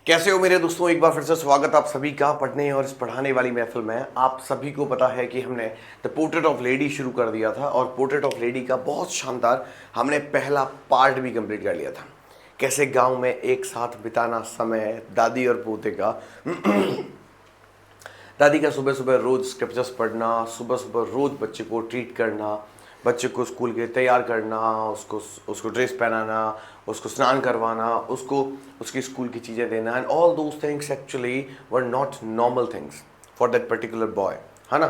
कैसे हो मेरे दोस्तों, एक बार फिर से स्वागत आप सभी का पढ़ने और इस पढ़ाने वाली महफिल में। आप सभी को पता है कि हमने द पोर्ट्रेट ऑफ लेडी शुरू कर दिया था और पोर्ट्रेट ऑफ लेडी का बहुत शानदार हमने पहला पार्ट भी कंप्लीट कर लिया था। कैसे गांव में एक साथ बिताना समय, दादी और पोते का दादी का सुबह सुबह रोज स्क्रिप्चर्स पढ़ना, सुबह सुबह रोज बच्चे को ट्रीट करना, बच्चे को स्कूल के लिए तैयार करना, उसको उसको ड्रेस पहनाना, उसको स्नान करवाना, उसको उसकी स्कूल की चीज़ें देना, and all those things actually were not normal things for that particular boy, है ना।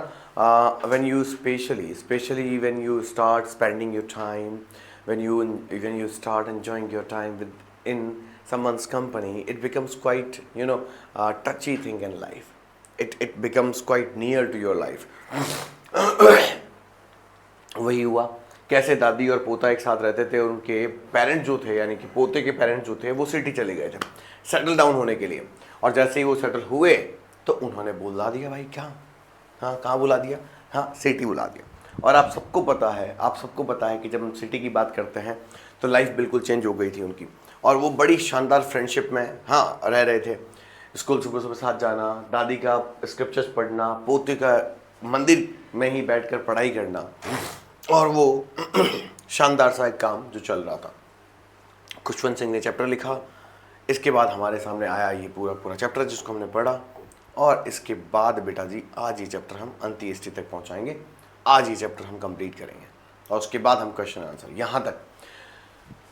When you specially when you start spending your time, when you start enjoying your time in someone's company, it becomes quite a touchy thing in life. It becomes quite near to your life. वही हुआ। कैसे दादी और पोता एक साथ रहते थे और उनके पेरेंट्स जो थे, यानी कि पोते के पेरेंट्स जो थे, वो सिटी चले गए थे सेटल डाउन होने के लिए। और जैसे ही वो सेटल हुए तो उन्होंने बुला दिया, भाई क्या, हाँ कहाँ बुला दिया, हाँ सिटी बुला दिया। और आप सबको पता है कि जब हम सिटी की बात करते हैं तो लाइफ बिल्कुल चेंज हो गई थी उनकी, और वो बड़ी शानदार फ्रेंडशिप में हाँ रह रहे थे। स्कूल सुबह सुबह साथ जाना, दादी का स्क्रिप्चर्स पढ़ना, पोते का मंदिर में ही बैठकर पढ़ाई करना, और वो शानदार सा एक काम जो चल रहा था। खुशवंत सिंह ने चैप्टर लिखा, इसके बाद हमारे सामने आया ये पूरा चैप्टर जिसको हमने पढ़ा, और इसके बाद बेटा जी आज ये चैप्टर हम अंत्येष्टि तक पहुंचाएंगे। आज ये चैप्टर हम कंप्लीट करेंगे और उसके बाद हम क्वेश्चन आंसर यहाँ तक।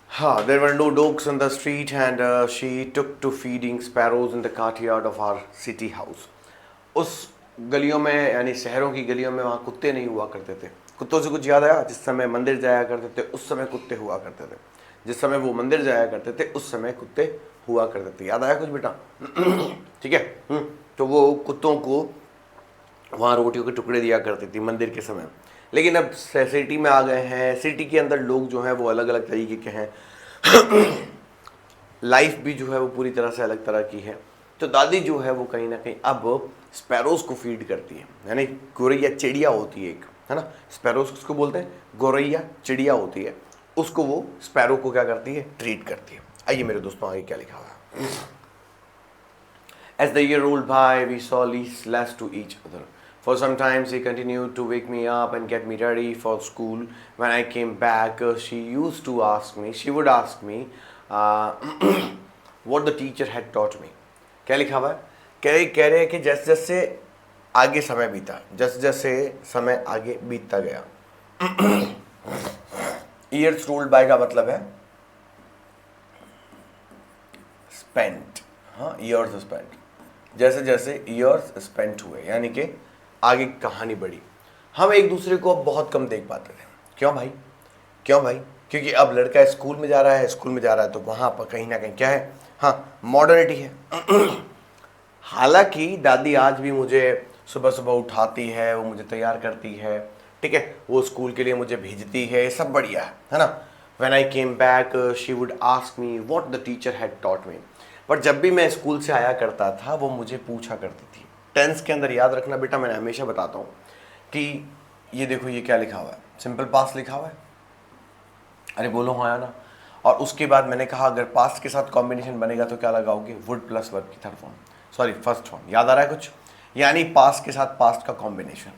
हाँ, there were no dogs on the street and she took to feeding sparrows in the courtyard of our city house. उस गलियों में, यानी शहरों की गलियों में, वहाँ कुत्ते नहीं हुआ करते थे। कुत्तों से कुछ याद आया? जिस समय मंदिर जाया करते थे उस समय कुत्ते हुआ करते थे। जिस समय वो मंदिर जाया करते थे उस समय कुत्ते हुआ करते थे। याद आया कुछ बेटा? ठीक है। तो वो कुत्तों को वहाँ रोटियों के टुकड़े दिया करती थी मंदिर के समय। लेकिन अब सिटी में आ गए हैं, सिटी के अंदर लोग जो हैं वो अलग अलग तरीके के हैं, लाइफ भी जो है वो पूरी तरह से अलग तरह की है। तो दादी जो है वो कहीं ना कहीं अब स्पैरोज को फीड करती है, यानी गोरैया चिड़िया होती है एक, है ना। स्पैरोज किसको बोलते हैं? गोरैया चिड़िया होती है, उसको वो स्पैरो को क्या करती है? ट्रीट करती है। आइए मेरे दोस्तों आगे क्या लिखा हुआ है। As the year rolled by, we saw less to each other. For some time, she continued to wake me up and get me ready for school. When I came back, she would ask me what the teacher had taught me. क्या लिखा हुआ है? कह रहे हैं कि जैसे जैसे आगे समय बीता, जैसे जैसे समय आगे बीतता गया। Years rolled by का मतलब है spent, हाँ years spent। जैसे जैसे ईयर्स स्पेंट हुए, यानी कि आगे कहानी बढ़ी। हम एक दूसरे को अब बहुत कम देख पाते थे। क्यों भाई? क्योंकि अब लड़का स्कूल में जा रहा है तो वहाँ पर कहीं ना कहीं क्या है, हाँ मॉडर्निटी है। हालांकि दादी आज भी मुझे सुबह सुबह उठाती है, वो मुझे तैयार करती है, ठीक है, वो स्कूल के लिए मुझे भेजती है, सब बढ़िया है ना। When I came back, she would ask me what the teacher had taught me. पर जब भी मैं स्कूल से आया करता था वो मुझे पूछा करती थी। टेंस के अंदर याद रखना बेटा, मैंने हमेशा बताता हूँ कि ये देखो ये क्या लिखा हुआ है, सिंपल पास्ट लिखा हुआ है। अरे बोलो हाँ या ना। और उसके बाद मैंने कहा अगर पास्ट के साथ कॉम्बिनेशन बनेगा तो क्या लगाओगे? वुड प्लस वर्ब की third form, sorry first form. याद आ रहा है कुछ? यानी पास्ट के साथ पास्ट का कॉम्बिनेशन।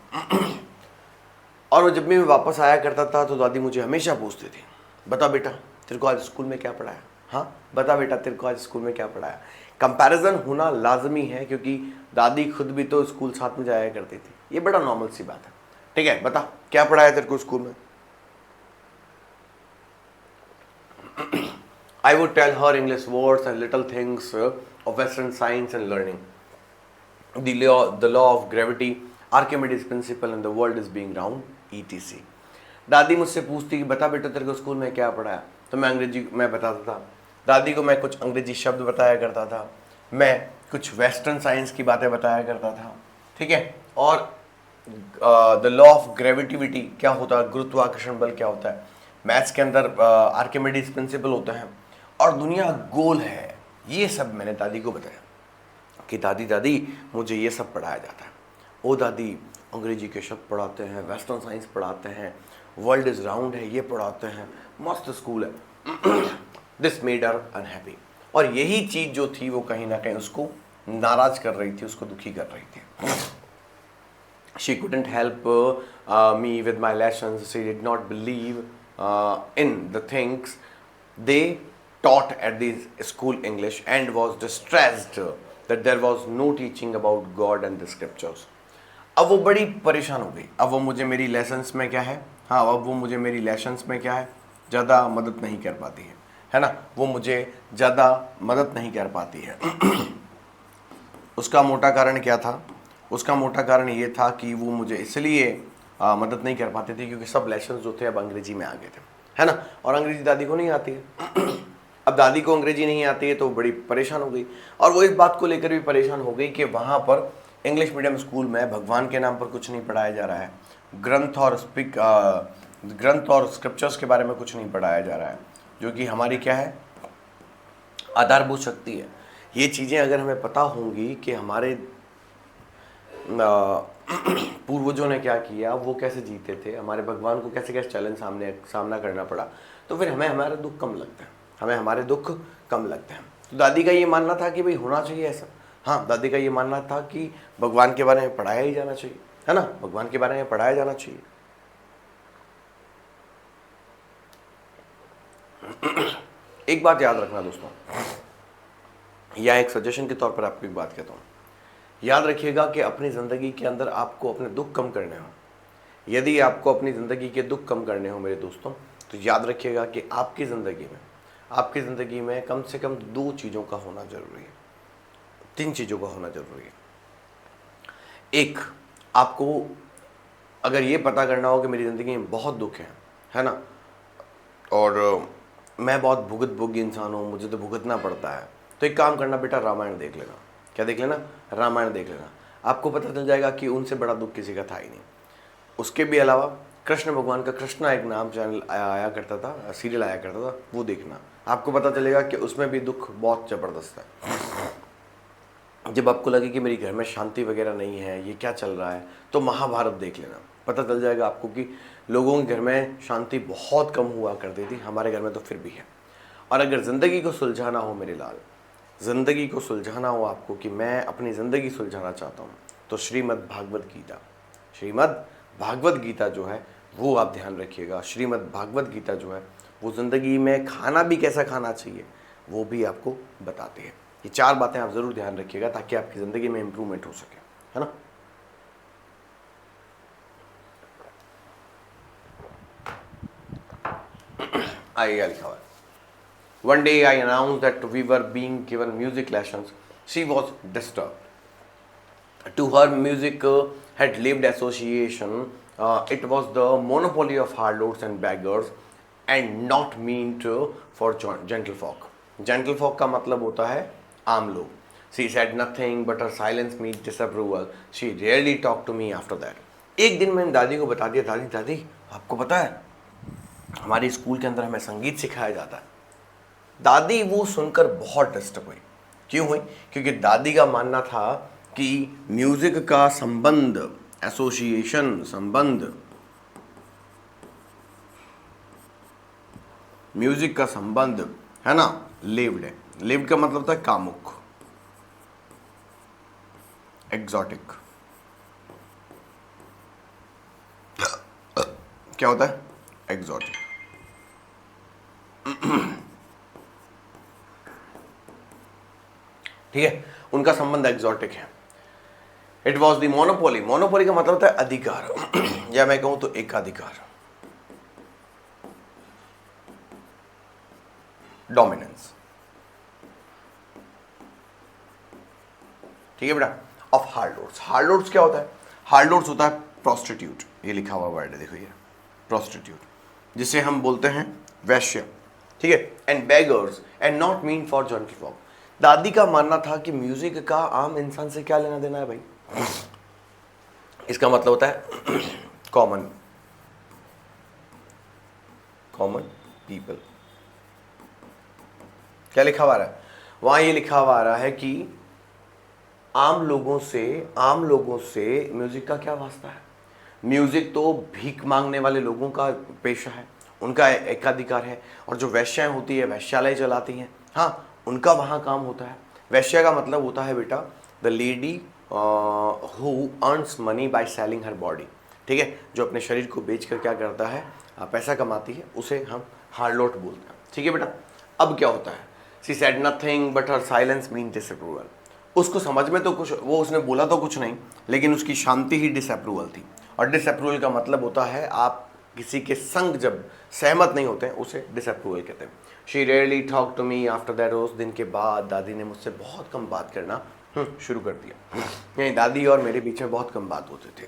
और वो जब भी मैं वापस आया करता था तो दादी मुझे हमेशा पूछती थी, बता बेटा तेरे को आज स्कूल में क्या पढ़ाया, हाँ बता बेटा तेरे को आज स्कूल में क्या पढ़ाया। कंपैरिजन होना लाजमी है क्योंकि दादी खुद भी तो स्कूल साथ में जाया करती थी। ये बड़ा नॉर्मल सी बात है, ठीक है। बता क्या पढ़ाया तेरे को स्कूल में। I would tell her English words and little things of Western science and learning. The law of gravity, Archimedes principle and the world is being round, etc. दादी मुझसे पूछती कि बता बेटा तेरे को स्कूल में क्या पढ़ाया, तो मैं बताता था। दादी को मैं कुछ अंग्रेजी शब्द बताया करता था, मैं कुछ वेस्टर्न साइंस की बातें बताया करता था, ठीक है। और द लॉ ऑफ ग्रेविटिविटी क्या होता है, गुरुत्वाकर्षण बल क्या होता है, मैथ्स के अंदर आर्किमिडीज प्रिंसिपल होता है, और दुनिया गोल है। ये सब मैंने दादी को बताया कि दादी मुझे ये सब पढ़ाया जाता है। ओ दादी अंग्रेजी के शब्द पढ़ाते हैं, वेस्टर्न साइंस पढ़ाते हैं, वर्ल्ड इज राउंड है ये पढ़ाते हैं, मस्त स्कूल है। This made her unhappy. और यही चीज जो थी वो कहीं ना कहीं उसको नाराज कर रही थी, उसको दुखी कर रही थी। She couldn't help me with my lessons. She did not believe in the things they taught at the school English and was distressed that there was no teaching about God and the scriptures. अब वो बड़ी परेशान हो गई। अब वो मुझे मेरी लेसन्स में क्या है, हाँ अब वो मुझे मेरी लेसन्स में क्या है, ज़्यादा मदद नहीं कर पाती है ना, वो मुझे ज़्यादा मदद नहीं कर पाती है। उसका मोटा कारण क्या था? उसका मोटा कारण ये था कि वो मुझे इसलिए मदद नहीं कर पाते थे क्योंकि सब लेसन्स जो थे अब अंग्रेजी में आ गए थे, है ना, और अंग्रेजी दादी को नहीं आती है। अब दादी को अंग्रेजी नहीं आती है तो बड़ी परेशान हो गई, और वो इस बात को लेकर भी परेशान हो गई कि वहाँ पर इंग्लिश मीडियम स्कूल में भगवान के नाम पर कुछ नहीं पढ़ाया जा रहा है, ग्रंथ और स्क्रिप्चर्स के बारे में कुछ नहीं पढ़ाया जा रहा है, जो कि हमारी क्या है, आधारभूत शक्ति है। ये चीज़ें अगर हमें पता होंगी कि हमारे पूर्वजों ने क्या किया, वो कैसे जीते थे, हमारे भगवान को कैसे कैसे चैलेंज सामना करना पड़ा, तो फिर हमें हमारे दुख कम लगते हैं, हमें हमारे दुख कम लगते हैं। तो दादी का ये मानना था कि भाई होना चाहिए ऐसा, हाँ दादी का ये मानना था कि भगवान के बारे में पढ़ाया ही जाना चाहिए, है ना, भगवान के बारे में पढ़ाया जाना चाहिए। एक बात याद रखना दोस्तों, या एक सजेशन के तौर पर आपको एक बात कहता हूँ, याद रखिएगा कि अपनी ज़िंदगी के अंदर आपको अपने दुख कम करने हो, यदि आपको अपनी ज़िंदगी के दुख कम करने हो मेरे दोस्तों, तो याद रखिएगा कि आपकी ज़िंदगी में कम से कम 2 चीज़ों का होना ज़रूरी है, 3 चीज़ों का होना ज़रूरी है। एक, आपको अगर ये पता करना हो कि मेरी ज़िंदगी में बहुत दुख है ना, और मैं बहुत भुगतभोगी इंसान हूँ, मुझे तो भुगतना पड़ता है, तो एक काम करना बेटा, रामायण देख लेना। क्या देख लेना? रामायण देख लेना। आपको पता चल जाएगा कि उनसे बड़ा दुख किसी का था ही नहीं। उसके भी अलावा कृष्ण भगवान का कृष्णा एक नाम चैनल आया करता था, सीरियल आया करता था, वो देखना, आपको पता चलेगा कि उसमें भी दुख बहुत ज़बरदस्त है। जब आपको लगे कि मेरी घर में शांति वगैरह नहीं है, ये क्या चल रहा है, तो महाभारत देख लेना, पता चल जाएगा आपको कि लोगों के घर में शांति बहुत कम हुआ करती थी, हमारे घर में तो फिर भी है। और अगर ज़िंदगी को सुलझाना हो मेरे लाल, ज़िंदगी को सुलझाना हो आपको कि मैं अपनी ज़िंदगी सुलझाना चाहता हूँ, तो श्रीमद् भागवत गीता जो है वो आप ध्यान रखिएगा। श्रीमद् भागवत गीता जो है वो ज़िंदगी में खाना भी कैसा खाना चाहिए वो भी आपको बताते हैं। ये 4 बातें आप ज़रूर ध्यान रखिएगा ताकि आपकी ज़िंदगी में इम्प्रूवमेंट हो सके, है ना। आइए लिखा हुआ है, One day I announced that we were being given music lessons. She was disturbed. To her, music had lived association. It was the monopoly of harlots and beggars and not meant for gentlefolk. Gentlefolk का मतलब होता है आम लोग. She said nothing but her silence meant disapproval. She rarely talked to me after that. एक दिन मैंने दादी को बता दिया, दादी आपको पता है हमारे स्कूल के अंदर हमें संगीत सिखाया जाता है। दादी वो सुनकर बहुत डिस्टर्ब हुई। क्यों हुई? क्योंकि दादी का मानना था कि म्यूजिक का संबंध, एसोसिएशन, संबंध, म्यूजिक का संबंध है ना, लिव्ड है। लिव्ड का मतलब था कामुक, एग्जॉटिक। क्या होता है? एग्जॉटिक। ठीक है, उनका संबंध एग्जॉटिक है। It was the monopoly. Monopoly का मतलब होता है अधिकार या मैं कहूं तो एकाधिकार, डोमिनेंस। ठीक है बेटा, ऑफ हार्लोट्स। हार्लोट्स क्या होता है? हार्लोट्स होता है प्रोस्टिट्यूट। ये लिखा हुआ वर्ड है, देखो ये प्रोस्टिट्यूट, जिसे हम बोलते हैं वैश्य। ठीक है, and beggars and not mean for gentlefolk. दादी का मानना था कि म्यूजिक का आम इंसान से क्या लेना देना है भाई। इसका मतलब होता है कॉमन पीपल। क्या लिखा हुआ है वहां? ये लिखा हुआ आ रहा है कि आम लोगों से म्यूजिक का क्या वास्ता है। म्यूजिक तो भीख मांगने वाले लोगों का पेशा है, उनका एकाधिकार है। और जो वैश्याएं होती है, वैश्यालय चलाती हैं, हाँ, उनका वहाँ काम होता है। वैश्या का मतलब होता है बेटा the lady who earns money by selling her body, ठीक है, जो अपने शरीर को बेच कर क्या करता है, पैसा कमाती है, उसे हम हार्लोट बोलते हैं, ठीक है बेटा। अब क्या होता है, she said nothing but her silence mean disapproval. उसको समझ में तो कुछ, वो उसने बोला तो कुछ नहीं, लेकिन उसकी शांति ही डिसअप्रूवल थी। और डिसअप्रूवल का मतलब होता है आप किसी के संग जब सहमत नहीं होते हैं उसे डिसअप्रूवल कहते हैं। She rarely talk to me after that. उस दिन के बाद दादी ने मुझसे बहुत कम बात करना शुरू कर दिया। नहीं, दादी और मेरे बीच में बहुत कम बात होते थे।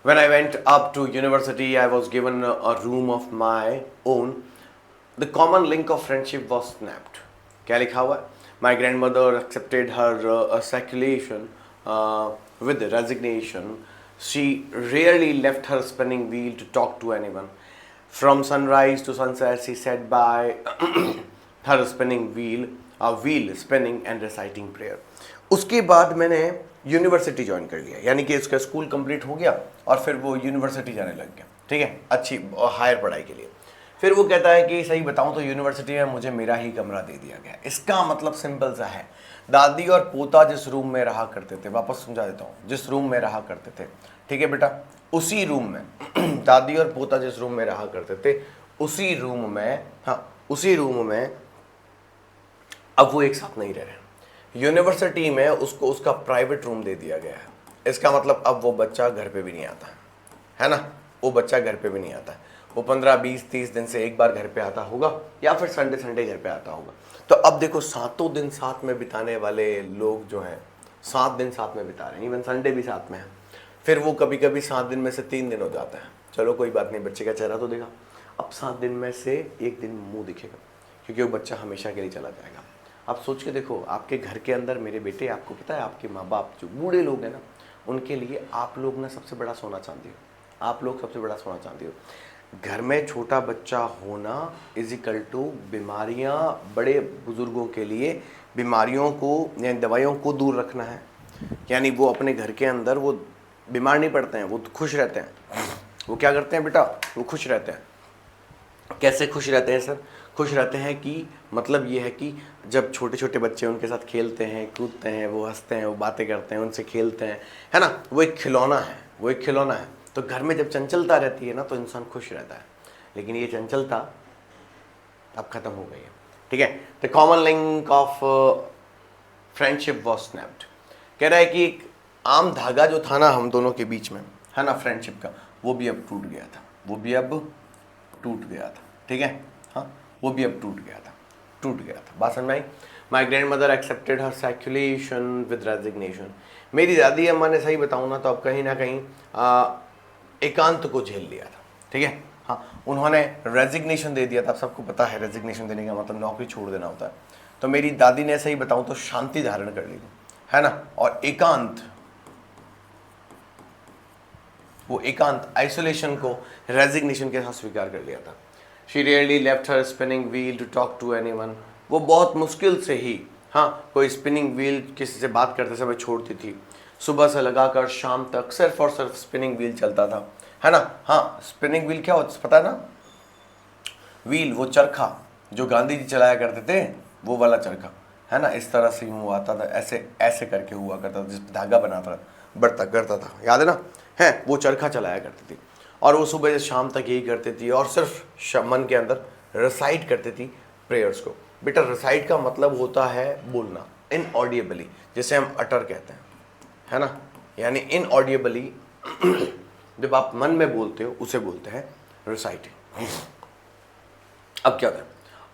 When I went up to university, I was given a room of my own. The common link of friendship was snapped. क्या लिखा हुआ है? My grandmother accepted her speculation with resignation. She rarely left her spinning wheel to talk to anyone. From sunrise to sunset, she sat by her spinning wheel, a wheel spinning and reciting prayer. उसके बाद मैंने university join कर लिया, यानी कि उसका school complete हो गया और फिर वो यूनिवर्सिटी जाने लग गया, ठीक है, अच्छी हायर पढ़ाई के लिए। फिर वो कहता है कि सही बताऊं तो यूनिवर्सिटी में मुझे मेरा ही कमरा दे दिया गया। इसका मतलब सिंपल सा है, दादी और पोता जिस रूम में रहा करते थे, वापस समझा देता हूँ, जिस रूम में रहा करते थे, ठीक है बेटा, उसी रूम में दादी और पोता जिस रूम में रहा करते थे उसी रूम में, हाँ उसी रूम में अब वो एक साथ नहीं रह रहे। यूनिवर्सिटी में उसको उसका प्राइवेट रूम दे दिया गया है। इसका मतलब अब वो बच्चा घर पे भी नहीं आता है ना, वो बच्चा घर पे भी नहीं आता है। वो 15, 20, 30 दिन से एक बार घर पे आता होगा या फिर संडे घर पे आता होगा। तो अब देखो 7 दिन साथ में बिताने वाले लोग जो हैं 7 दिन साथ में बिता रहे हैं, इवन संडे भी साथ में है। फिर वो कभी कभी 7 दिन में से 3 दिन हो जाता है, चलो कोई बात नहीं, बच्चे का चेहरा तो देखा। अब 7 दिन में से एक दिन मुंह दिखेगा, क्योंकि वो बच्चा हमेशा के लिए चला जाएगा। आप सोच के देखो, आपके घर के अंदर मेरे बेटे, आपको पता है आपके माँ बाप जो बूढ़े लोग हैं ना, उनके लिए आप लोग ना सबसे बड़ा सोना चांदी हो। आप लोग सबसे बड़ा सोना चांदी हो। घर में छोटा बच्चा होना इजिकल टू बीमारियाँ, बड़े बुजुर्गों के लिए बीमारियों को यानी दवाइयों को दूर रखना है। यानी वो अपने घर के अंदर वो बीमार नहीं पड़ते हैं, वो खुश रहते हैं। वो क्या करते हैं बेटा, वो खुश रहते हैं। कैसे खुश रहते हैं सर? खुश रहते हैं कि मतलब ये है कि जब छोटे छोटे बच्चे उनके साथ खेलते हैं, कूदते हैं, वो हंसते हैं, वो बातें करते हैं, उनसे खेलते हैं, है ना, वो एक खिलौना है, वो एक खिलौना है। तो घर में जब चंचलता रहती है ना तो इंसान खुश रहता है, लेकिन ये चंचलता अब खत्म हो गई है, ठीक है। The common link of friendship was snapped. कह रहा है कि एक आम धागा जो था ना हम दोनों के बीच में, है ना, फ्रेंडशिप का, वो भी अब टूट गया था, वो भी अब टूट गया था, ठीक है, हाँ वो भी अब टूट गया था। बात समझ में आई? My grandmother accepted her seclusion with resignation. मेरी दादी अम्मा ने, सही बताऊँ ना तो अब कहीं ना कहीं एकांत को झेल लिया था, ठीक है, हाँ उन्होंने रेजिग्नेशन दे दिया था। सबको पता है रेजिग्नेशन देने का मतलब नौकरी छोड़ देना होता है। तो मेरी दादी ने, सही बताऊँ तो, शांति धारण कर ली थी, है ना, और एकांत, वो एकांत आइसोलेशन को रेजिग्नेशन के साथ स्वीकार कर लिया था। She rarely left her spinning wheel to talk to anyone. वो बहुत मुश्किल से ही, हाँ, कोई स्पिनिंग व्हील किसी से बात करते समय छोड़ती थी। सुबह से लगाकर शाम तक सिर्फ और सिर्फ स्पिनिंग व्हील चलता था, है ना। हाँ, स्पिनिंग व्हील क्या होता है पता है ना? व्हील, वो चरखा जो गांधी जी चलाया करते थे, वो वाला चरखा, है ना, इस तरह से वो आता था, ऐसे ऐसे करके हुआ करता था, जिस धागा बनाता बढ़ता करता था, याद है ना, है वो चरखा चलाया करती थी। और वो सुबह से शाम तक यही करती थी और सिर्फ मन के अंदर रिसाइट करती थी प्रेयर्स को। बेटा रिसाइट का मतलब होता है बोलना इनऑडियबली, जिसे हम अटर कहते हैं, है ना, यानी इनऑडियबली जब आप मन में बोलते हो उसे बोलते हैं रिसाइटिंग। अब क्या था?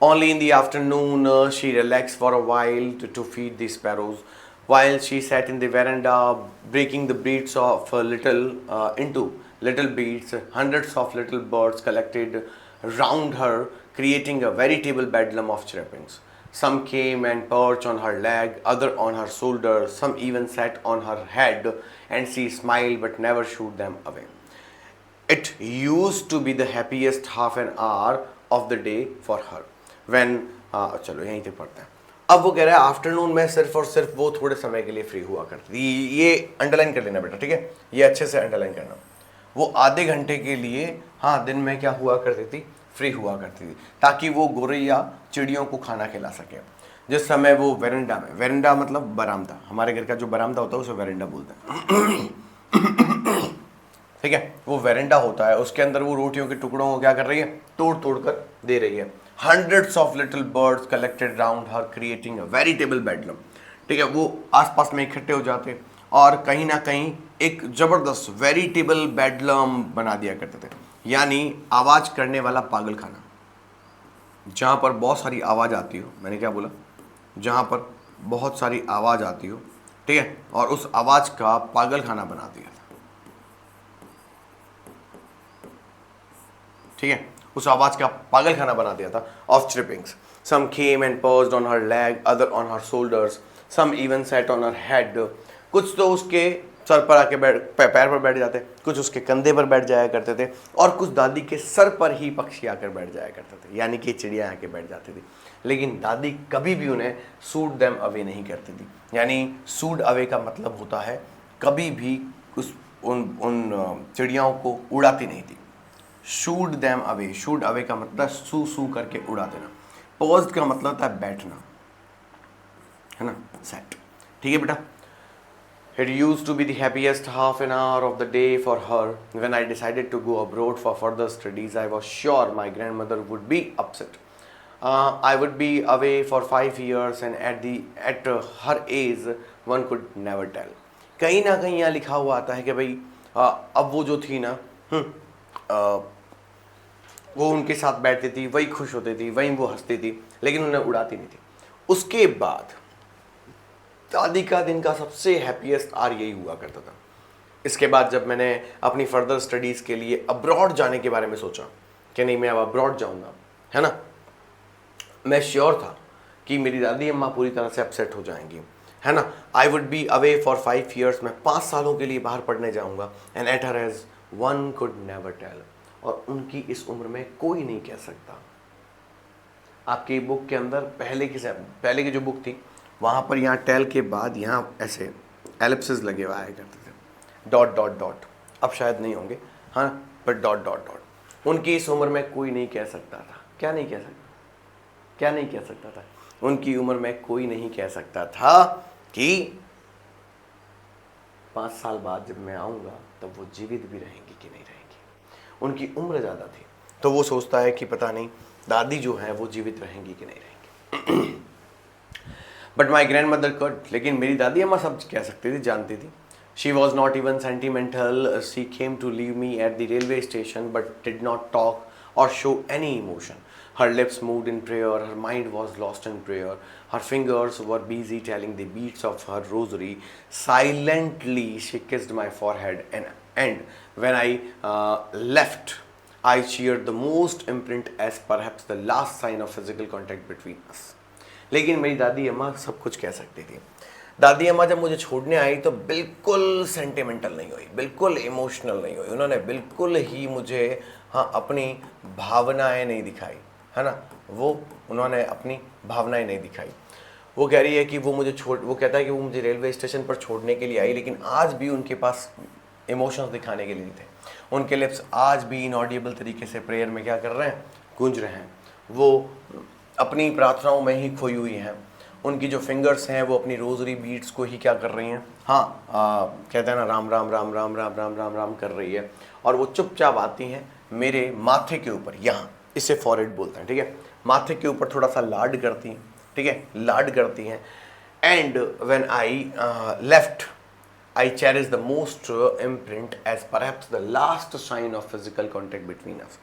Only in the afternoon she relaxed for a while to feed the sparrows. While she sat in the veranda, breaking the beads of into little beads, hundreds of little birds collected round her, creating a veritable bedlam of chirpings. Some came and perched on her leg, other on her shoulder, some even sat on her head, and she smiled but never shooed them away. It used to be the happiest half an hour of the day for her. When चलो यहीं तक पढ़ते हैं। अब वो कह रहा है आफ्टरनून में सिर्फ और सिर्फ वो थोड़े समय के लिए फ्री हुआ करती थी। ये अंडरलाइन कर लेना बेटा, ठीक है, ये अच्छे से अंडरलाइन करना। वो आधे घंटे के लिए, हाँ, दिन में क्या हुआ करती थी? फ्री हुआ करती थी ताकि वो गोरैया चिड़ियों को खाना खिला सके। जिस समय वो वेरेंडा में, वेरेंडा मतलब बरामदा, हमारे घर का जो बरामदा होता है उसे वेरेंडा बोलते हैं, ठीक है, वो वेरेंडा होता है, उसके अंदर वो रोटियों के टुकड़ों को क्या कर रही है, तोड़ तोड़ कर दे रही है। Hundreds of little birds collected round her creating a veritable bedlam, ठीक है, वो आसपास में इकट्ठे हो जाते और कहीं ना कहीं एक जबरदस्त वेरिटेबल बेडलम बना दिया करते थे, यानी आवाज करने वाला पागल खाना, जहां पर बहुत सारी आवाज आती हो, मैंने क्या बोला, जहां पर बहुत सारी आवाज आती हो, ठीक है, और उस आवाज का पागल खाना बना दिया था, ठीक है, उस आवाज का पागल खाना बना दिया था of chirpings. Some came and perched on her leg, other on her shoulders, some even sat on her head. कुछ तो उसके सर पर आके पैर पर बैठ जाते, कुछ उसके कंधे पर बैठ जाया करते थे, और कुछ दादी के सर पर ही पक्षी आकर बैठ जाया करते थे, यानी कि चिड़िया आके बैठ जाती थी। लेकिन दादी कभी भी उन्हें सूट देम अवे नहीं करती थी, यानी सूट अवे का मतलब होता है कभी भी उन चिड़ियाओं को उड़ाती नहीं थी। Shoot them away, shoot away का मतलब सू सू करके उड़ा देना। पॉज्ड का मतलब होता है बैठना, है ना, सेट, ठीक है बेटा। It used to be the happiest half an hour of the day for her. When I decided to go abroad for further studies, I was sure my grandmother would be upset. I would be away for 5 years and at her age one could never tell. कहीं ना कहीं यहाँ लिखा हुआ आता है कि भाई अब वो जो थी ना, वो उनके साथ बैठती थी, वही खुश होती थी, वही वो हंसती थी, लेकिन उन्हें उड़ाती नहीं थी। उसके बाद दादी का दिन का सबसे हैप्पीएस्ट आर यही हुआ करता था। इसके बाद जब मैंने अपनी फर्दर स्टडीज़ के लिए अब्रॉड जाने के बारे में सोचा कि नहीं मैं अब अब्रॉड जाऊंगा, है ना, मैं श्योर था कि मेरी दादी अम्मा पूरी तरह से अपसेट हो जाएंगी, है ना। I would be away for 5 years, मैं 5 सालों के लिए बाहर पढ़ने जाऊंगा। And at her age one could never tell, और उनकी इस उम्र में कोई नहीं कह सकता। आपकी बुक के अंदर पहले की जो बुक थी वहाँ पर यहाँ टेल के बाद यहाँ ऐसे एलिप्सिस लगे हुए आया करते थे, डॉट डॉट डॉट, अब शायद नहीं होंगे, हाँ, पर डॉट डॉट डॉट। उनकी इस उम्र में कोई नहीं कह सकता था, क्या नहीं कह सकता, क्या नहीं कह सकता था, उनकी उम्र में कोई नहीं कह सकता था कि 5 साल बाद जब मैं आऊँगा तब वो जीवित भी रहेंगी कि नहीं रहेंगी। उनकी उम्र ज़्यादा थी तो वो सोचता है कि पता नहीं दादी जो है वो जीवित रहेंगी कि नहीं रहेंगी। But my grand mother cut, लेकिन मेरी दादी अम्मा सब कह सकती थी, जानती थी। She was not even sentimental, she came to leave me at the railway station but did not talk or show any emotion. Her lips moved in prayer, her mind was lost in prayer, her fingers were busy telling the beats of her rosary. Silently she kissed my forehead and when I left, I cheered the most imprint as perhaps the last sign of physical contact between us. लेकिन मेरी दादी अम्मा सब कुछ कह सकती थी। दादी अम्मा जब मुझे छोड़ने आई तो बिल्कुल सेंटिमेंटल नहीं हुई, बिल्कुल इमोशनल नहीं हुई, उन्होंने बिल्कुल ही मुझे अपनी भावनाएं नहीं दिखाई, है ना, उन्होंने अपनी भावनाएं नहीं दिखाई। वो कह रही है कि वो कहता है कि वो मुझे रेलवे स्टेशन पर छोड़ने के लिए आई, लेकिन आज भी उनके पास इमोशंस दिखाने के लिए नहीं थे। उनके लिप्स आज भी इनऑडिबल तरीके से प्रेयर में क्या कर रहे हैं, गूंज रहे हैं, वो अपनी प्रार्थनाओं में ही खोई हुई हैं। उनकी जो फिंगर्स हैं वो अपनी रोजरी बीट्स को ही क्या कर रही हैं, कहते हैं ना, राम राम राम राम राम राम राम राम कर रही है, और वो चुपचाप आती हैं मेरे माथे के ऊपर, यहाँ इसे फॉरहेड बोलते हैं, ठीक है, माथे के ऊपर थोड़ा सा लाड करती हैं, ठीक है, लाड करती हैं। And when I left I cherish the most imprint as perhaps the last sign of physical contact between us.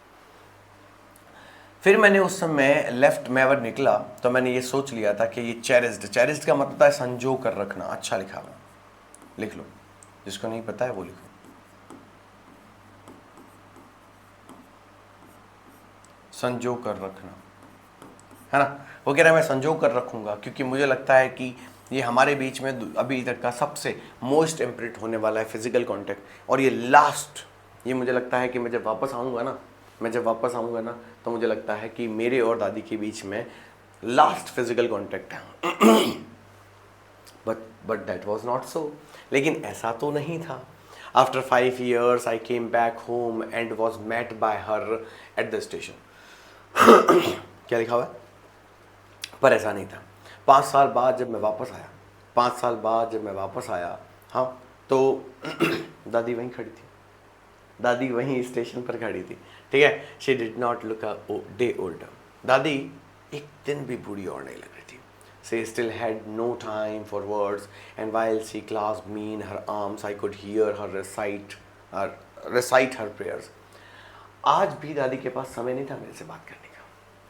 फिर मैंने उस समय लेफ्ट में अगर निकला तो मैंने ये सोच लिया था कि ये चेरिस्ड का मतलब है संजो कर रखना। अच्छा लिखा हुआ, लिख लो, जिसको नहीं पता है वो लिखो। संजो कर रखना, है ना। वो कह रहा है मैं संजो कर रखूंगा क्योंकि मुझे लगता है कि ये हमारे बीच में अभी तक का सबसे मोस्ट इम्प्रिंट होने वाला है फिजिकल कांटेक्ट, और ये लास्ट, ये मुझे लगता है कि मैं जब वापस आऊँगा ना तो मुझे लगता है कि मेरे और दादी के बीच में लास्ट फिजिकल कांटेक्ट है। But that was not so, लेकिन ऐसा तो नहीं था। After 5 years I came back home and was met by her at the station. क्या लिखा हुआ है, पर ऐसा नहीं था। 5 साल बाद जब मैं वापस आया, 5 साल बाद जब मैं वापस आया, हाँ, तो दादी वहीं खड़ी थी, दादी वहीं स्टेशन पर खड़ी थी, ठीक है। She did not look a day older. दादी एक दिन भी बूढ़ी और नहीं लग रही थी। She still had no time for words and while she clasped me in her arms I could hear her recite her prayers. आज भी दादी के पास समय नहीं था मेरे से बात करने का,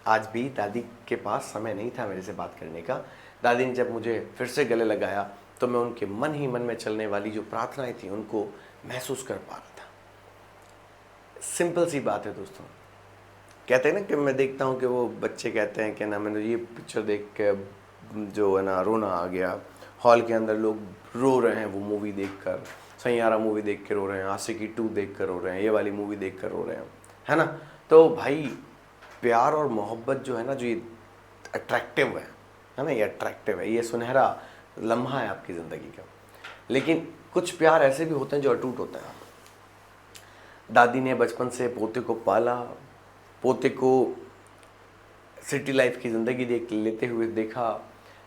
आज भी दादी के पास समय नहीं था मेरे से बात करने का। दादी ने जब मुझे फिर से गले लगाया तो मैं उनके मन ही मन में चलने वाली जो प्रार्थनाएं थी उनको महसूस कर पा रहा था। सिंपल सी बात है दोस्तों। कहते हैं ना कि मैं देखता हूँ कि वो बच्चे कहते हैं कि ना मैंने ये पिक्चर देख के जो है ना रोना आ गया, हॉल के अंदर लोग रो रहे हैं वो मूवी देखकर, सैयारा मूवी देख के रो रहे हैं, आशिकी 2 देख कर रो रहे हैं, ये वाली मूवी देख कर रो रहे हैं, है ना। तो भाई प्यार और मोहब्बत जो है ना, जो ये अट्रैक्टिव है ना, ये अट्रैक्टिव है, ये सुनहरा लम्हा है आपकी ज़िंदगी का। लेकिन कुछ प्यार ऐसे भी होते हैं जो अटूट होते हैं। दादी ने बचपन से पोते को पाला, पोते को सिटी लाइफ की ज़िंदगी देख लेते हुए देखा,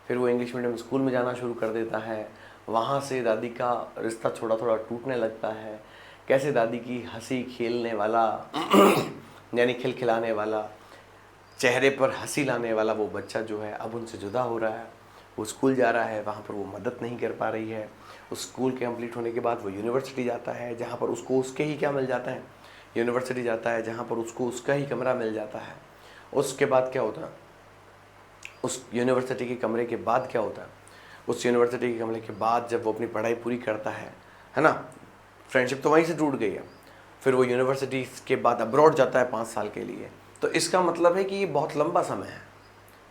फिर वो इंग्लिश मीडियम स्कूल में जाना शुरू कर देता है, वहाँ से दादी का रिश्ता थोड़ा थोड़ा टूटने लगता है। कैसे दादी की हंसी खेलने वाला यानी खिलखिलाने वाला, चेहरे पर हंसी लाने वाला वो बच्चा जो है अब उनसे जुदा हो रहा है। वो स्कूल जा रहा है, वहाँ पर वो मदद नहीं कर पा रही है। उस स्कूल के कंप्लीट होने के बाद वो यूनिवर्सिटी जाता है, जहाँ पर उसको उसके ही क्या मिल जाता है, यूनिवर्सिटी जाता है जहाँ पर उसको उसका ही कमरा मिल जाता है। उसके बाद क्या होता है, उस यूनिवर्सिटी के कमरे के बाद क्या होता है, उस यूनिवर्सिटी के कमरे के बाद जब वो अपनी पढ़ाई पूरी करता है ना, फ्रेंडशिप तो वहीं से टूट गई है। फिर वो यूनिवर्सिटी के बाद अब्रॉड जाता है 5 साल के लिए। तो इसका मतलब है कि ये बहुत लंबा समय है,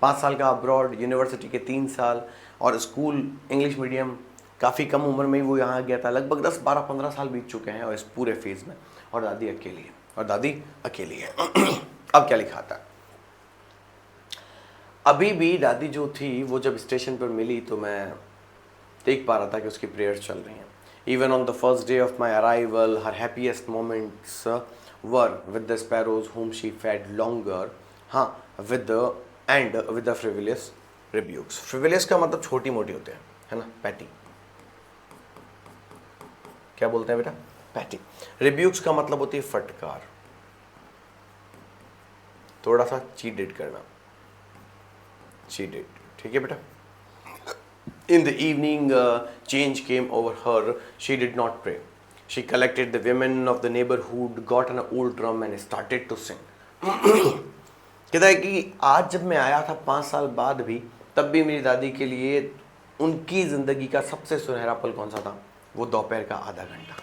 5 साल का अब्रॉड, यूनिवर्सिटी के 3 साल, और स्कूल इंग्लिश मीडियम काफ़ी कम उम्र में ही वो यहाँ गया था। लगभग 10, 12, 15 साल बीत चुके हैं और इस पूरे फेज़ में, और दादी अकेली है, और दादी अकेली है। अब क्या लिखा था, अभी भी दादी जो थी वो जब स्टेशन पर मिली तो मैं देख पा रहा था कि उसकी प्रेयर्स चल रही हैं। Even on the first day of my arrival her happiest moments were with the sparrows whom she fed longer, हाँ, with the frivolous rebukes. फ्रिविलियस का मतलब छोटी मोटी होते हैं, है ना, पैटी। क्या बोलते हैं बेटा, पैटी। रिब्यूक्स का मतलब होती है फटकार, थोड़ा सा चीटेड करना, चीटेड, ठीक है बेटा। In the evening, change came over her. She did not pray. She collected the women of the neighborhood, got an old drum and started to sing. कहता है कि आज जब मैं आया था 5 साल बाद भी, तब भी मेरी दादी के लिए उनकी ज़िंदगी का सबसे सुनहरा पल कौन सा था, वो दोपहर का आधा घंटा।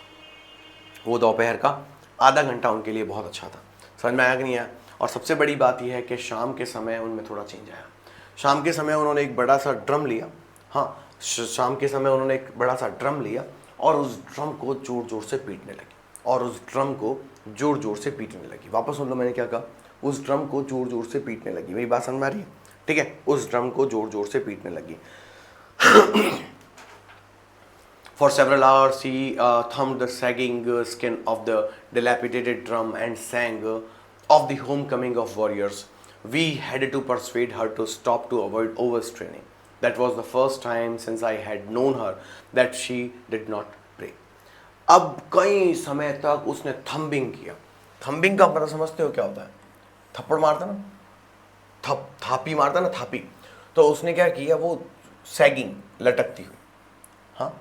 वो दोपहर का आधा घंटा उनके लिए बहुत अच्छा था। समझ में आया कि नहीं आया। और सबसे बड़ी बात यह है कि शाम के समय उनमें थोड़ा चेंज आया। शाम के समय उन्होंने एक बड़ा सा ड्रम लिया, हाँ, शाम के समय उन्होंने एक बड़ा सा ड्रम लिया और उस ड्रम को ज़ोर ज़ोर से पीटने लगी, और उस ड्रम को ज़ोर ज़ोर से पीटने लगी। वापस सुन लो मैंने क्या कहा, उस ड्रम को ज़ोर ज़ोर से पीटने लगी। मेरी बात समझ में आ रही है, ठीक है। उस ड्रम को ज़ोर ज़ोर से पीटने लगी। For several hours he thumbed the sagging skin of the dilapidated drum and sang of the homecoming of warriors. We had to persuade her to stop to avoid overstraining. That was the first time since I had known her that she did not pray. अब कई समय तक उसने thumbing किया। Thumbing का पता समझते हो क्या होता है, थप्पड़ मारता ना, थापी मारता ना, थापी। तो उसने क्या किया, वो सैगिंग, लटकती हुई, हाँ,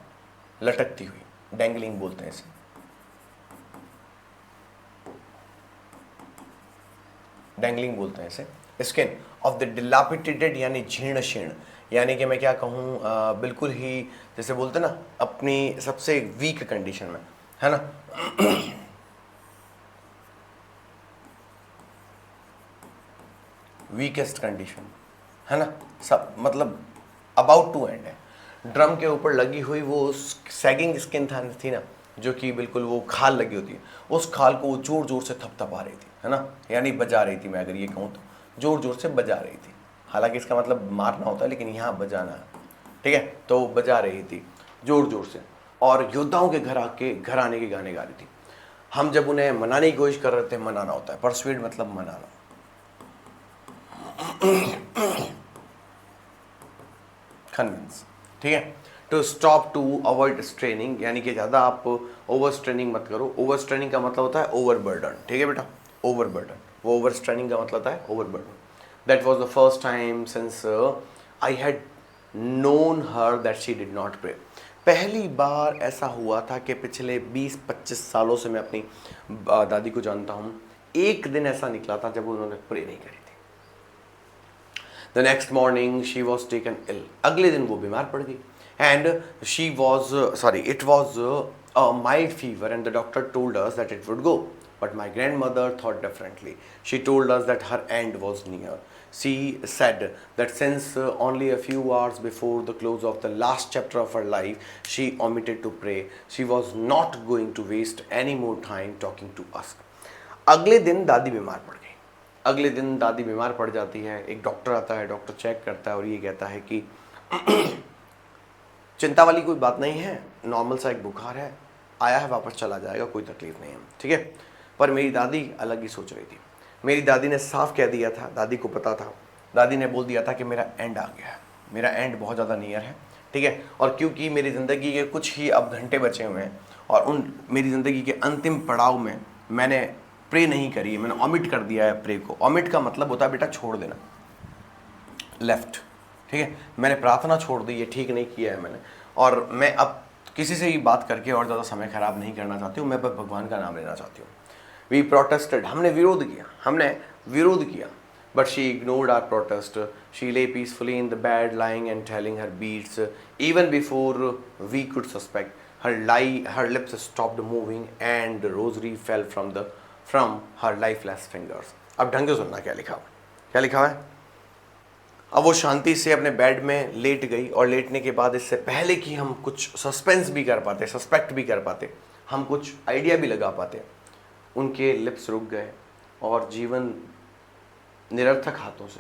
लटकती हुई, डैंगलिंग बोलते हैं इसे, डैंगलिंग बोलते हैं इसे, स्किन ऑफ द डिलापिटेटेड यानी जीर्ण शीर्ण, यानी कि मैं क्या कहूँ, बिल्कुल ही जैसे बोलते हैं ना अपनी सबसे वीक कंडीशन में, है ना। वीकेस्ट कंडीशन, है ना, सब मतलब अबाउट टू एंड है। ड्रम के ऊपर लगी हुई वो सैगिंग स्किन थी ना, जो कि बिल्कुल वो खाल लगी होती है, उस खाल को वो जोर जोर से थपथपा रही थी, है ना, यानी बजा रही थी। मैं अगर ये कहूँ तो जोर जोर से बजा रही थी, हालांकि इसका मतलब मारना होता है, लेकिन यहाँ बजाना है, ठीक है। तो वो बजा रही थी जोर जोर से, और योद्धाओं के घर आने के गाने गा रही थी। हम जब उन्हें मनाने की कोशिश कर रहे थे, मनाना होता है, परसुएड मतलब मनाना, कन्विंस, ठीक है। To stop, to avoid straining, यानी कि ज़्यादा आप ओवर स्ट्रेनिंग मत करो। ओवर स्ट्रेनिंग का मतलब होता है ओवर बर्डन, ठीक है बेटा, ओवर बर्डन। वो ओवर स्ट्रेनिंग का मतलब होता है over burden. That was the first time since I had known her that she did not pray. पहली बार ऐसा हुआ था कि पिछले 20-25 सालों से मैं अपनी दादी को जानता हूँ, एक दिन ऐसा निकला था जब उन्होंने प्रे नहीं करी थी। The next morning she was taken ill, अगले दिन वो बीमार पड़ गई। And she was sorry it was a mild fever and the doctor told us that it would go, but my grandmother thought differently. She told us that her end was near. She said that since only a few hours before the close of the last chapter of her life she omitted to pray, she was not going to waste any more time talking to us. अगले दिन दादी बीमार पड़ गई। अगले दिन दादी बीमार पड़ जाती है, एक डॉक्टर आता है, डॉक्टर चेक करता है और ये कहता है कि चिंता वाली कोई बात नहीं है, नॉर्मल सा एक बुखार है, आया है वापस चला जाएगा, कोई तकलीफ नहीं है, ठीक है। पर मेरी दादी अलग ही सोच रही थी। मेरी दादी ने साफ कह दिया था, दादी को पता था, दादी ने बोल दिया था कि मेरा एंड आ गया है, मेरा एंड बहुत ज़्यादा नियर है, ठीक है। और क्योंकि मेरी ज़िंदगी के कुछ ही अब घंटे बचे हुए हैं और उन मेरी ज़िंदगी के अंतिम पड़ाव में मैंने प्रे नहीं करी है, मैंने ऑमिट कर दिया है प्रे को। ऑमिट का मतलब होता है बेटा छोड़ देना, लेफ्ट, ठीक है। मैंने प्रार्थना छोड़ दी, ये ठीक नहीं किया है मैंने, और मैं अब किसी से ही बात करके और ज़्यादा समय खराब नहीं करना चाहती हूँ, मैं बस भगवान का नाम लेना चाहती हूँ। वी प्रोटेस्टेड, हमने विरोध किया, but she ignored our protest. She lay peacefully in the bed lying and telling her beads even before we could suspect. Her lips stopped moving and rosary fell from her lifeless fingers. अब ढंग से सुनना क्या लिखा हुआ, क्या लिखा हुआ है। अब वो शांति से अपने बेड में लेट गई और लेटने के बाद इससे पहले कि हम कुछ सस्पेंस भी कर पाते, सस्पेक्ट भी कर पाते, हम कुछ आइडिया भी लगा पाते, उनके लिप्स रुक गए और जीवन निरर्थक हाथों से,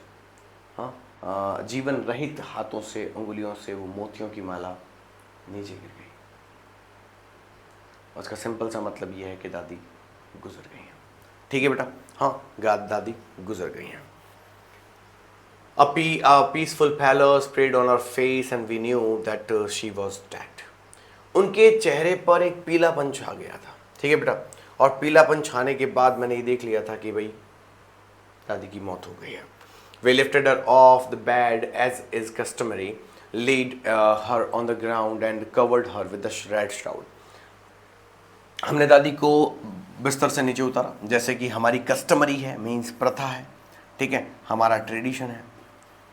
हाँ जीवन रहित हाथों से, उंगलियों से वो मोतियों की माला नीचे गिर गई। उसका सिंपल सा मतलब ये है कि दादी गुजर गई हैं, ठीक है बेटा, हाँ दादी गुजर गई हैं। A peaceful pallor spread on her face and we knew that she was dead. उनके चेहरे पर एक पीलापन छा गया था, ठीक है बेटा, और पीलापन छाने के बाद मैंने ये देख लिया था कि भाई दादी की मौत हो गई है। We lifted her off the bed as is customary, laid her on the ground and covered her with the red shroud. हमने दादी को बिस्तर से नीचे उतारा जैसे कि हमारी कस्टमरी है, मीन्स प्रथा है, ठीक है, हमारा ट्रेडिशन है,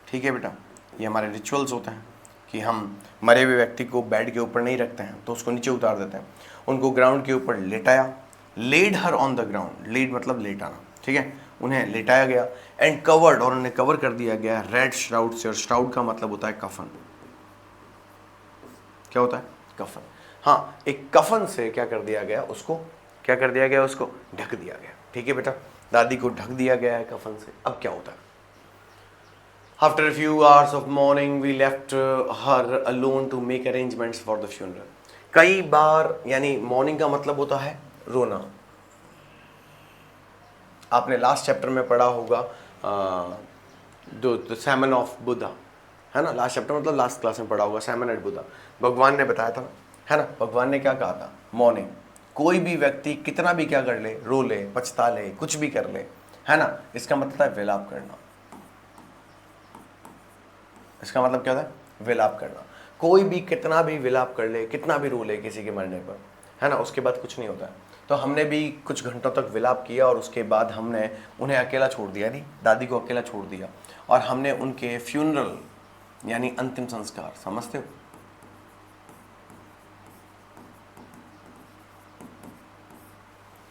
ठीक है बेटा, ये हमारे रिचुअल्स होते हैं कि हम मरे हुए व्यक्ति को बेड के ऊपर नहीं रखते हैं, तो उसको नीचे उतार देते हैं। उनको ग्राउंड के ऊपर लेटाया, laid her on the ground, laid मतलब लेटाना, ठीक है, उन्हें लेटाया गया एंड कवर्ड, और उन्हें कवर कर दिया गया रेड श्राउड से। और श्राउड का मतलब होता है कफन। क्या होता है? कफन। हाँ, एक कफन से क्या कर दिया गया, उसको क्या कर दिया गया, उसको ढक दिया गया, ठीक है बेटा, दादी को ढक दिया गया है कफन से। अब क्या होता है? After a few hours of mourning, we left her alone to make arrangements for the funeral. कई बार, यानी मॉर्निंग का मतलब होता है रोना। आपने लास्ट चैप्टर में पढ़ा होगा द सैमन ऑफ बुद्धा, है ना, लास्ट चैप्टर मतलब लास्ट क्लास में पढ़ा होगा सैमन एट बुद्धा। भगवान ने बताया था, है ना, भगवान ने क्या कहा था, मॉर्निंग, कोई भी व्यक्ति कितना भी क्या कर ले, रो ले, पछता ले, कुछ भी कर ले, है ना, इसका मतलब है विलाप करना। इसका मतलब क्या होता है? विलाप करना। कोई भी कितना भी विलाप कर ले, कितना भी रो ले किसी के मरने पर, है ना, उसके बाद कुछ नहीं होता है। तो हमने भी कुछ घंटों तक विलाप किया और उसके बाद हमने उन्हें अकेला छोड़ दिया, नहीं, दादी को अकेला छोड़ दिया, और हमने उनके फ्यूनरल यानी अंतिम संस्कार, समझते हो,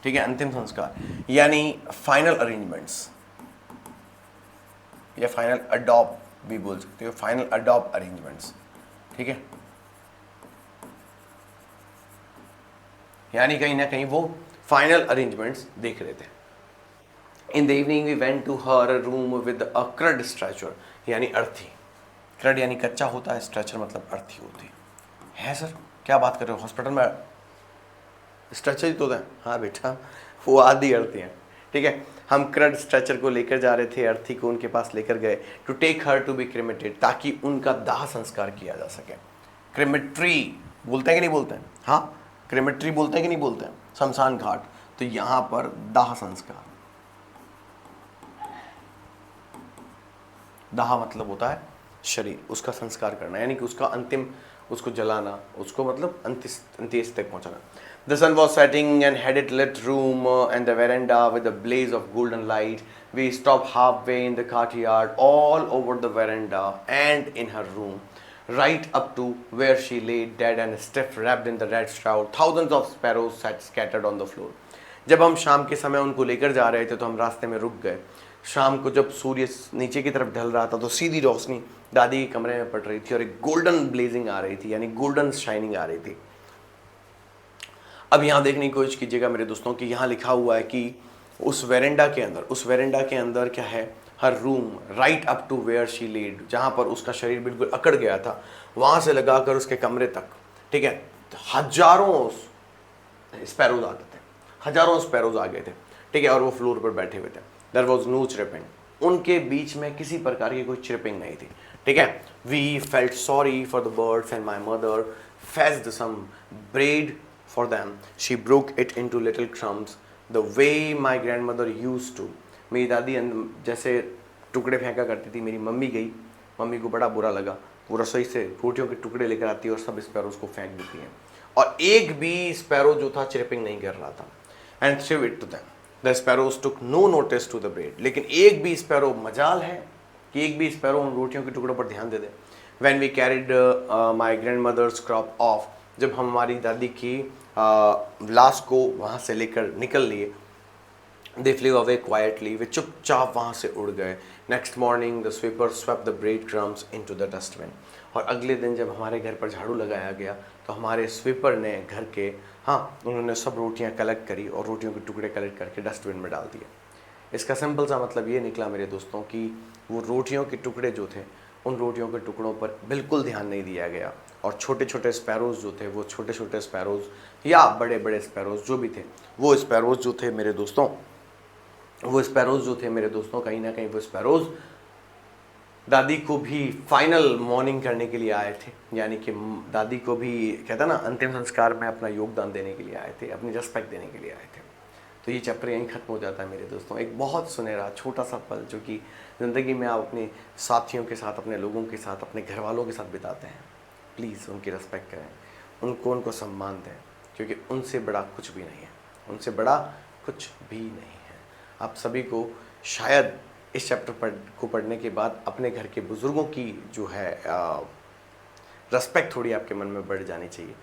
ठीक है, अंतिम संस्कार यानी फाइनल अरेंजमेंट्स या फाइनल अडॉप्ट भी बोल सकते हो, फाइनल अडॉप्ट अरेंजमेंट्स, ठीक है, यानी कहीं ना कहीं वो फाइनल अरेंजमेंट्स देख रहे थे। In the evening we went to her room with a crude stretcher, यानी अर्थी। क्रड यानी कच्चा होता है, स्ट्रेचर मतलब अर्थी होती है। सर क्या बात कर रहे हो, हॉस्पिटल में स्ट्रेचर ही तो होता है? हाँ बेटा, वो आधी अर्थी है, ठीक है, हम क्रड स्ट्रेचर को लेकर जा रहे थे, अर्थी को उनके पास लेकर गए to take her to be cremated, ताकि उनका दाह संस्कार किया जा सके। क्रेमेट्री बोलते हैं कि नहीं बोलते हैं? हाँ, क्रेमेट्री बोलते हैं कि नहीं बोलते हैं? शमशान घाट। तो यहां पर दाह संस्कार, दाह मतलब होता है शरीर, उसका संस्कार करना, यानी कि उसका अंतिम, उसको जलाना, उसको मतलब अंत्येष्टि तक पहुंचाना। The sun was setting and had it lit room and the veranda with a blaze of golden light. We stopped halfway in the courtyard, all over the veranda and in her room, right up to where she lay dead and stiff wrapped in the red shroud. Thousands of sparrows sat scattered on the floor. जब हम शाम के समय उनको लेकर जा रहे थे तो हम रास्ते में रुक गए। शाम को जब सूर्य नीचे की तरफ ढल रहा था तो सीधी रोशनी दादी के कमरे में पड़ रही थी और एक गोल्डन ब्लेजिंग आ रही थी, यानी गोल्डन शाइनिंग आ रही थी। अब यहाँ देखने की कोशिश कीजिएगा मेरे दोस्तों कि यहाँ लिखा हुआ है कि उस वेरेंडा के अंदर क्या है, her room right up to where she laid, जहाँ पर उसका शरीर बिल्कुल अकड़ गया था, वहाँ से लगाकर उसके कमरे तक, ठीक है, हजारों स्पैरोज आते थे, हजारों स्पैरोज आ गए थे, ठीक है, और वो फ्लोर पर बैठे हुए थे। देयर वॉज नो चिरपिंग, उनके बीच में किसी प्रकार की कोई चिरपिंग नहीं थी, ठीक है। We felt sorry for the birds and my mother faced some bread for them. She broke it into little crumbs the way my grandmother used to. मेरी दादी जैसे टुकड़े फेंका करती थी, मेरी मम्मी गई, मम्मी को बड़ा बुरा लगा, वो रसोई से रोटियों के टुकड़े लेकर आती है और सब स्पैरोज को फेंक देती है, और एक भी स्पैरो जो था चिरपिंग नहीं कर रहा था। And threw it to them, the sparrows took no notice to the bread, लेकिन एक भी स्पैरो, मजाल है कि एक भी स्पैरो उन रोटियों के टुकड़ों पर ध्यान दे दे। When we carried my grandmother's crop off, जब हम हमारी दादी की लाश को वहाँ से लेकर निकल लिए, दे फ्लेव अवे क्वाइटली, वे चुपचाप वहाँ से उड़ गए। Next morning the sweeper swept the bread crumbs into the dustbin, और अगले दिन जब हमारे घर पर झाड़ू लगाया गया तो हमारे स्वीपर ने घर के, हाँ, उन्होंने सब रोटियाँ कलेक्ट करी और रोटियों के टुकड़े कलेक्ट करके डस्टबिन में डाल दिए। इसका सिंपल सा मतलब ये निकला मेरे दोस्तों कि वो रोटियों के टुकड़े जो थे, उन रोटियों के टुकड़ों पर बिल्कुल ध्यान नहीं दिया गया, और छोटे छोटे स्पैरोज जो थे, वो छोटे छोटे स्पैरोज या बड़े बड़े स्पैरोज जो भी थे, वो स्पैरोज जो थे मेरे दोस्तों, कहीं ना कहीं वो स्पैरोज दादी को भी फाइनल मॉर्निंग करने के लिए आए थे, यानी कि दादी को भी कहता ना अंतिम संस्कार में अपना योगदान देने के लिए आए थे, अपनी रिस्पेक्ट देने के लिए आए थे। तो ये चैप्टर यहीं ख़त्म हो जाता है मेरे दोस्तों। एक बहुत सुनहरा छोटा सा पल जो कि ज़िंदगी में आप अपने साथियों के साथ, अपने लोगों के साथ, अपने घर वालों के साथ बिताते हैं, प्लीज़ उनकी रिस्पेक्ट करें, उनको सम्मान दें, क्योंकि उनसे बड़ा कुछ भी नहीं है, उनसे बड़ा कुछ भी नहीं है। आप सभी को शायद इस चैप्टर को पढ़ने के बाद अपने घर के बुज़ुर्गों की जो है रिस्पेक्ट थोड़ी आपके मन में बढ़ जानी चाहिए,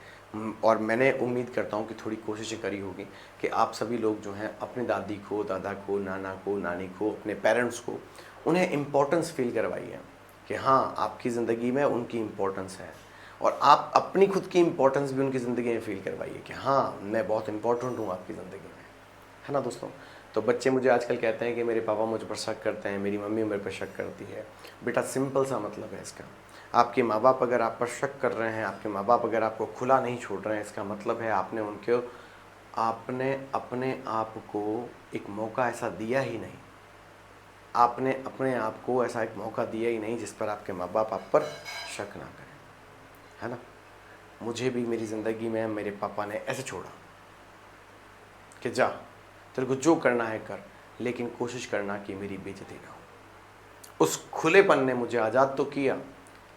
और मैंने उम्मीद करता हूँ कि थोड़ी कोशिशें करी होगी कि आप सभी लोग जो हैं अपनी दादी को, दादा को, नाना को, नानी को, अपने पेरेंट्स को, उन्हें इम्पोर्टेंस फील करवाइए कि हाँ, आपकी ज़िंदगी में उनकी इम्पोर्टेंस है, और आप अपनी खुद की इम्पोर्टेंस भी उनकी ज़िंदगी में फील करवाइए कि हाँ, मैं बहुत इम्पोर्टेंट हूँ आपकी ज़िंदगी में, है ना दोस्तों। तो बच्चे मुझे आजकल कहते हैं कि मेरे पापा मुझ पर शक करते हैं, मेरी मम्मी मेरे पर शक करती है। बेटा सिंपल सा मतलब है इसका, आपके माँ बाप अगर आप पर शक कर रहे हैं, आपके माँ बाप अगर आपको खुला नहीं छोड़ रहे हैं, इसका मतलब है आपने अपने आप को एक मौका ऐसा दिया ही नहीं, आपने अपने आप को ऐसा एक मौका दिया ही नहीं जिस पर आपके माँ बाप आप पर शक ना करें, है ना। मुझे भी मेरी ज़िंदगी में मेरे पापा ने ऐसे छोड़ा कि जा, तेरे को जो करना है कर, लेकिन कोशिश करना कि मेरी बेइज्जती ना हो। उस खुलेपन ने मुझे आज़ाद तो किया,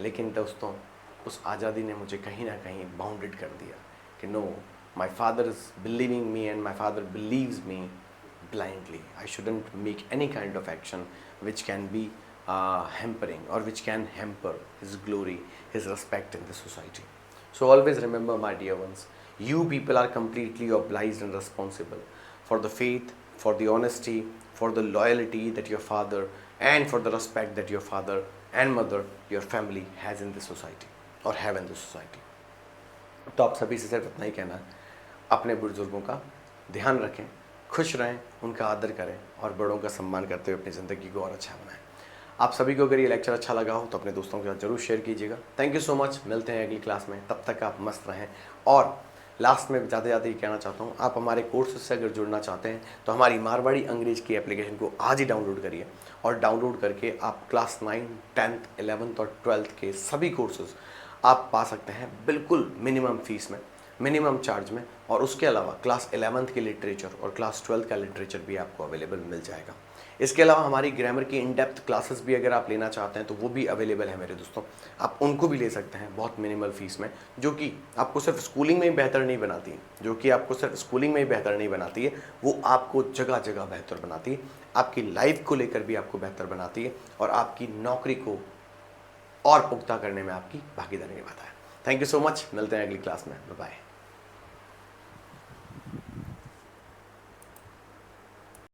लेकिन दोस्तों उस आज़ादी ने मुझे कहीं ना कहीं बाउंडेड कर दिया कि no, my father is believing me and my father believes me blindly. I shouldn't make any kind of action which can be hampering or which can hamper his glory, his respect in the society. So always remember, my dear ones, you people are completely obliged and responsible for the faith, for the honesty, for the loyalty that your father, and for the respect that your father and mother, your family has in this society or have in this society. तो आप सभी से सिर्फ इतना ही कहना है, अपने बुजुर्गों का ध्यान रखें, खुश रहें, उनका आदर करें, और बड़ों का सम्मान करते हुए अपनी ज़िंदगी को और अच्छा बनाएं। आप सभी को अगर ये लेक्चर अच्छा लगा हो तो अपने दोस्तों के साथ जरूर शेयर कीजिएगा। थैंक यू सो मच, मिलते हैं अगली क्लास में, तब तक आप मस्त रहें और लास्ट में ज़्यादा ये कहना चाहता हूँ, आप हमारे कोर्सेज से अगर जुड़ना चाहते हैं तो हमारी मारवाड़ी अंग्रेज की एप्लीकेशन को आज ही डाउनलोड करिए, और डाउनलोड करके आप क्लास 9, 10th, 11th और 12th के सभी कोर्सेज आप पा सकते हैं बिल्कुल मिनिमम फीस में, मिनिमम चार्ज में। और उसके अलावा क्लास 11th के लिटरेचर और क्लास 12th का लिटरेचर भी आपको अवेलेबल मिल जाएगा। इसके अलावा हमारी ग्रामर की इन डेप्थ क्लासेस भी अगर आप लेना चाहते हैं तो वो भी अवेलेबल है मेरे दोस्तों, आप उनको भी ले सकते हैं बहुत मिनिमल फीस में, जो कि आपको सिर्फ स्कूलिंग में ही बेहतर नहीं बनाती है, वो आपको जगह जगह बेहतर बनाती है, आपकी लाइफ को लेकर भी आपको बेहतर बनाती है, और आपकी नौकरी को और पुख्ता करने में आपकी भागीदारी निभाता है। थैंक यू सो मच, मिलते हैं अगली क्लास में, बाय बाय।